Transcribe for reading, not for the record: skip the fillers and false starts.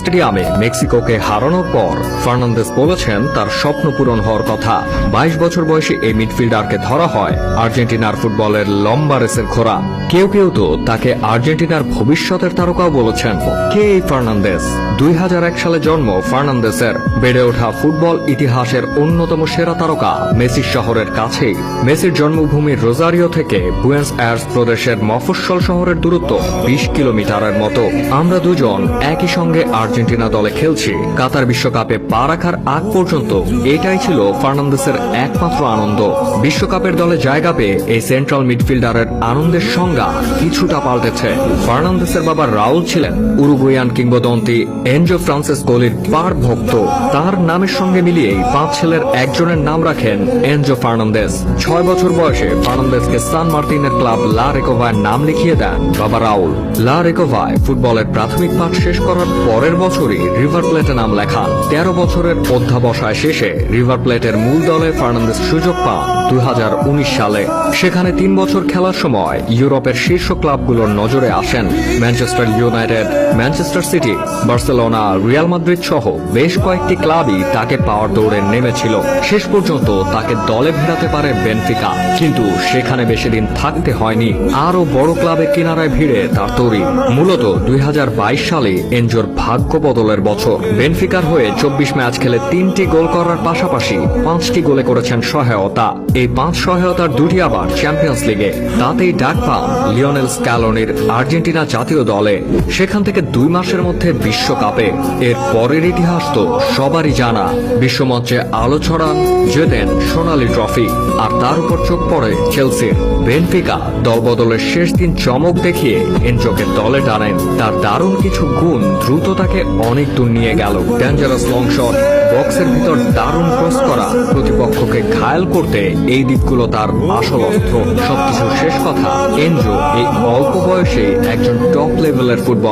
স্টেডিয়ামে মেক্সিকোকে হারানোর পর ফার্নান্দেস বলেছেন তার স্বপ্ন পূরণ হওয়ার কথা। 22 বছর বয়সী এই মিডফিল্ডারকে ধরা হয় আর্জেন্টিনার ফুটবলের লম্বা রেসের ঘোড়া। কেউ কেউ তো তাকে আর্জেন্টিনার ভবিষ্যতের তারকাও বলেছেন। কে এই ফার্নান্দেস? 2001 সালে জন্ম ফার্নান্দেসের। বেড়ে ওঠা ফুটবল ইতিহাসের অন্যতম সেরা তারকা মেসির শহরের কাছেই। মেসির জন্মভূমি রোজারিও থেকে বুয়েন্স আয়ার্স প্রদেশের মফস্বল শহরের দূরত্ব 20 কিলোমিটারের মতো। আমরা দুজন একই সঙ্গে আর্জেন্টিনা দলে খেলছি। কাতার বিশ্বকাপে পা রাখার আগ পর্যন্ত এটাই ছিল ফার্নান্দেসের একমাত্র আনন্দ। বিশ্বকাপের দলে জায়গা পেয়ে এই সেন্ট্রাল মিডফিল্ডারের আনন্দের সংজ্ঞা কিছুটা পাল্টেছে। ফার্নান্দেসের বাবা রাউল ছিলেন উরুগুয়ান কিংবদন্তি এনজো ফ্রান্সেসকোলির পার ভক্ত। তার নামের সঙ্গে মিলিয়েই 5 ছেলের একজনের নাম রাখেন এনজো ফার্নান্দেস। 6 বছর বয়সে ফার্নান্দেসকে সান মার্তিনের ক্লাব লা রেকোভায় নাম লিখিয়ে দেন বাবা রাউল। লা রেকোভায় ফুটবলের প্রাথমিক পাঠ শেষ করার পরের বছরই রিভার প্লেটে নাম লেখান। 13 বছরের অধ্যাবসায় শেষে রিভার প্লেটের মূল দলে ফার্নান্দেস সুযোগ পান 2019 সালে। সেখানে 3 বছর খেলার সময় ইউরোপের শীর্ষ ক্লাবগুলোর নজরে আসেন। Manchester United, Manchester city, Barcelona, Real Madrid সহ বেশ কয়েকটি ক্লাবই তাকে পাওয়ার দৌড়ে নেমেছিল। শেষ পর্যন্ত তাকে দলে ভেড়াতে পারে বেনফিকা, কিন্তু সেখানে বেশি দিন থাকতে হয়নি। আরও বড় ক্লাবের কিনারায় ভিড়ে তার তৈরি। মূলত 2022 সালে এনজোর ভাগ্য বদলের বছর। বেনফিকার হয়ে 24 ম্যাচ খেলে 3টি গোল করার পাশাপাশি 5টি গোলে করেছেন সহায়তা। এই 5 সহায়তার 2টি আবার চ্যাম্পিয়ন্স লিগে। তাতেই ডাক পান লিওনেল স্ক্যালোনির আর্জেন্টিনা জাতীয় দলে। সেখান থেকে 2 মাসের মধ্যে বিশ্বকাপে। এর পরের ইতিহাস তো সবারই জানা। বিশ্বমঞ্চে আলো ছড়ান, জেতেন সোনালী ট্রফি। আর তার উপর চোখ পড়ে চেলসির। বেনফিকা দলবদলের শেষ দিন চমক দেখিয়ে এনজোকে দলে টানেন। তার দারুণ কিছু গুণ দ্রুত তাকে অনেক দূর নিয়ে গেল। ডেঞ্জারাস লং শট, বক্সের ভিতর দারুণ ক্রস করা, প্রতিপক্ষকে ঘায়েল করতে এই দিকগুলো তার আসল অস্ত্র। সবকিছু শেষ কথা, এনজো এই অল্প বয়সে একজন টপ লেভেলের ফুটবল